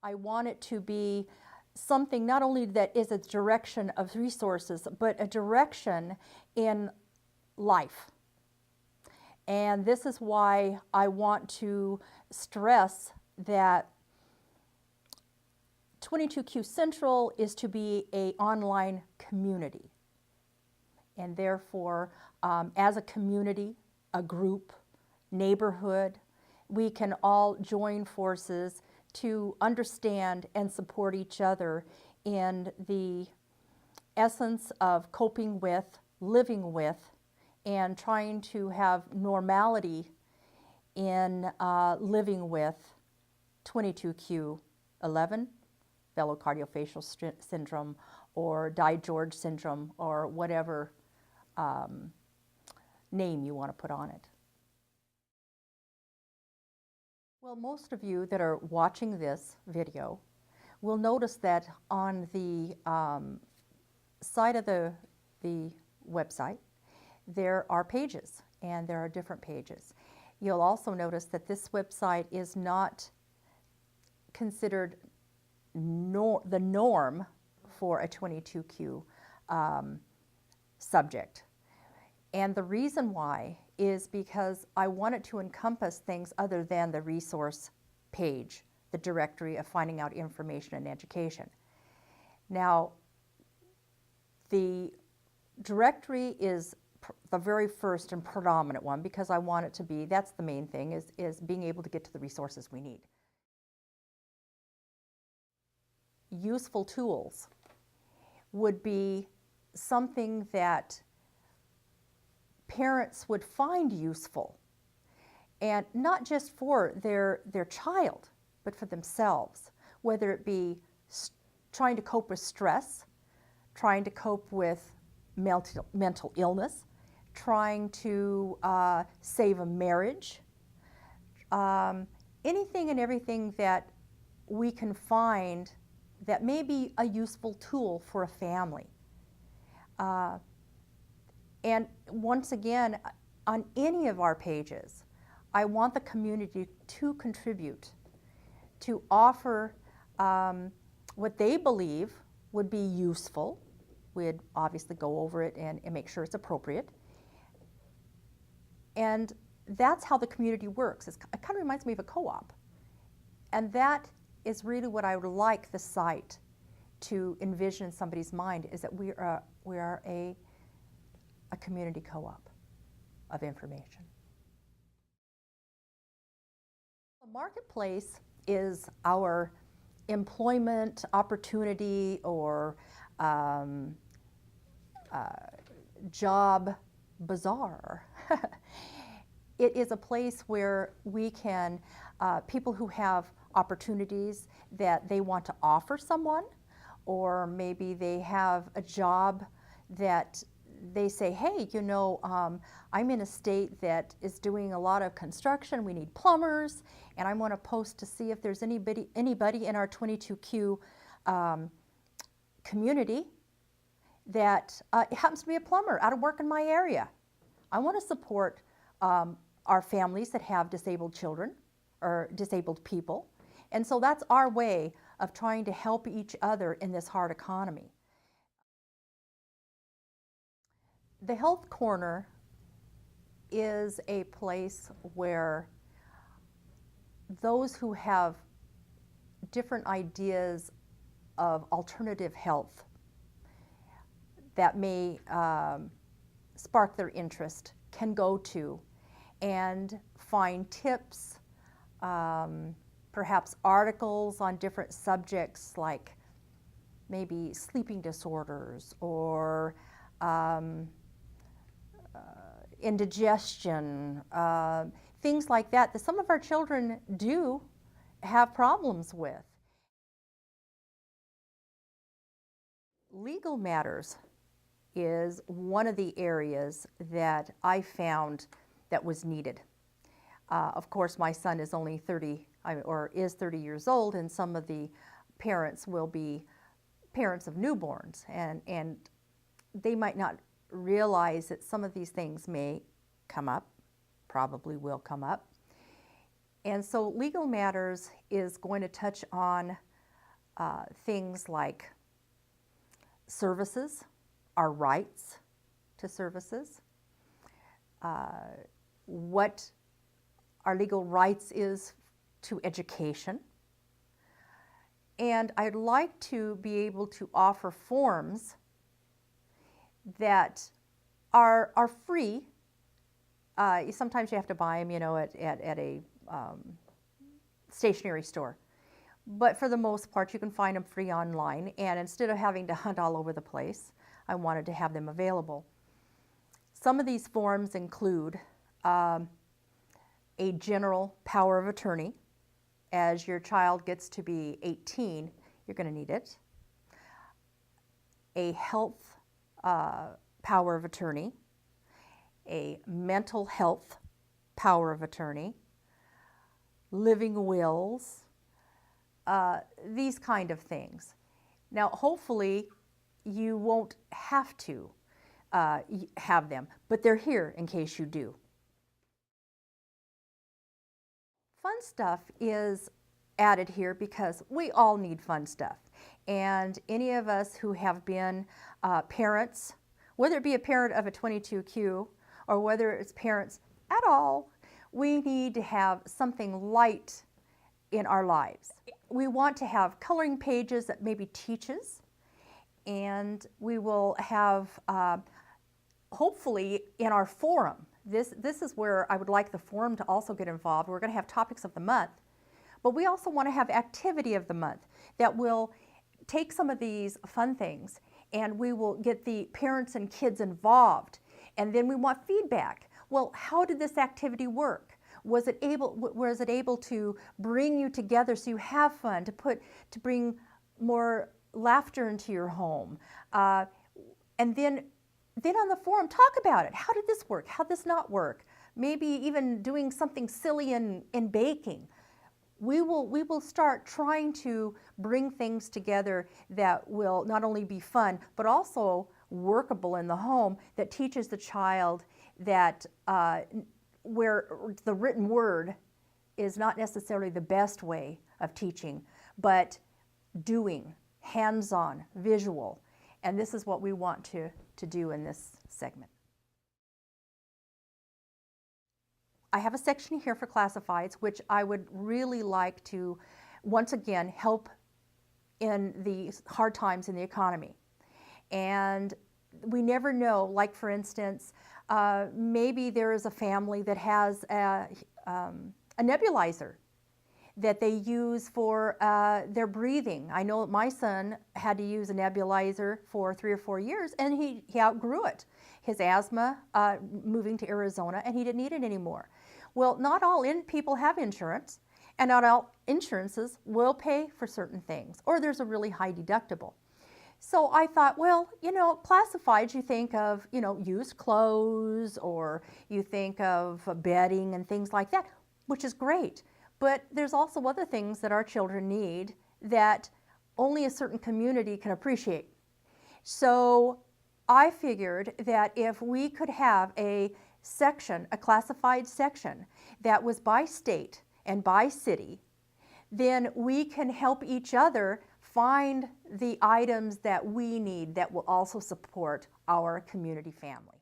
I want it to be something not only that is a direction of resources, but a direction in life. And this is why I want to stress that 22Q Central is to be an online community. And therefore, as a community, a group, neighborhood, we can all join forces to understand and support each other in the essence of coping with, living with, and trying to have normality in living with 22q11, velo-cardio-facial syndrome, or DiGeorge Syndrome, or whatever name you want to put on it. Well, most of you that are watching this video will notice that on the side of the website, there are pages, and there are different pages. You'll also notice that this website is not considered the norm for a 22Q subject. And the reason why is because I want it to encompass things other than the resource page, the directory of finding out information and education. Now, the directory is the very first and predominant one because I want it to be, that's the main thing, is being able to get to the resources we need. Useful tools would be something that parents would find useful, and not just for their child, but for themselves, whether it be trying to cope with stress, trying to cope with mental illness, trying to save a marriage, anything and everything that we can find that may be a useful tool for a family. And once again, on any of our pages, I want the community to contribute, to offer what they believe would be useful. We'd obviously go over it and make sure it's appropriate. And that's how the community works. It kind of reminds me of a co-op. And that is really what I would like the site to envision in somebody's mind, is that we are a community co-op of information. The marketplace is our employment opportunity or job bazaar. It is a place where we can, people who have opportunities that they want to offer someone, or maybe they have a job that they say, hey, you know, I'm in a state that is doing a lot of construction, we need plumbers, and I want to post to see if there's anybody in our 22Q community that happens to be a plumber out of work in my area. I want to support our families that have disabled children or disabled people. And so that's our way of trying to help each other in this hard economy. The Health Corner is a place where those who have different ideas of alternative health that may spark their interest can go to and find tips, perhaps articles on different subjects like maybe sleeping disorders or indigestion, things like that some of our children do have problems with. Legal matters is one of the areas that I found that was needed. Of course, my son is only 30 years old, and some of the parents will be parents of newborns, and they might not realize that some of these things may come up, probably will come up. And so Legal Matters is going to touch on things like services, our rights to services, what our legal rights is to education. And I'd like to be able to offer forms that are free. Sometimes you have to buy them, at a stationery store. But for the most part, you can find them free online. And instead of having to hunt all over the place, I wanted to have them available. Some of these forms include a general power of attorney. As your child gets to be 18, you're going to need it. A health power of attorney, a mental health power of attorney, living wills, these kind of things. Now, hopefully, you won't have to have them, but they're here in case you do. Fun stuff is added here because we all need fun stuff. And any of us who have been parents, whether it be a parent of a 22Q or whether it's parents at all, we need to have something light in our lives. We want to have coloring pages that maybe teaches, and we will have, hopefully in our forum, this is where I would like the forum to also get involved. We're going to have topics of the month, but we also want to have activity of the month that will take some of these fun things and we will get the parents and kids involved. And then we want feedback. Well, how did this activity work? Was it able to bring you together so you have fun, to bring more laughter into your home? And then on the forum, talk about it. How did this work? How did this not work? Maybe even doing something silly in baking. We will start trying to bring things together that will not only be fun, but also workable in the home, that teaches the child that where the written word is not necessarily the best way of teaching, but doing, hands-on, visual. And this is what we want to do in this segment. I have a section here for classifieds, which I would really like to, once again, help in the hard times in the economy. And we never know, like for instance, maybe there is a family that has a nebulizer that they use for their breathing. I know my son had to use a nebulizer for 3 or 4 years, and he outgrew it. His asthma, moving to Arizona, and he didn't need it anymore. Well, not all people have insurance, and not all insurances will pay for certain things, or there's a really high deductible. So I thought, well, classifieds, you think of, used clothes, or you think of bedding and things like that, which is great. But there's also other things that our children need that only a certain community can appreciate. So I figured that if we could have a section, a classified section that was by state and by city, then we can help each other find the items that we need that will also support our community family.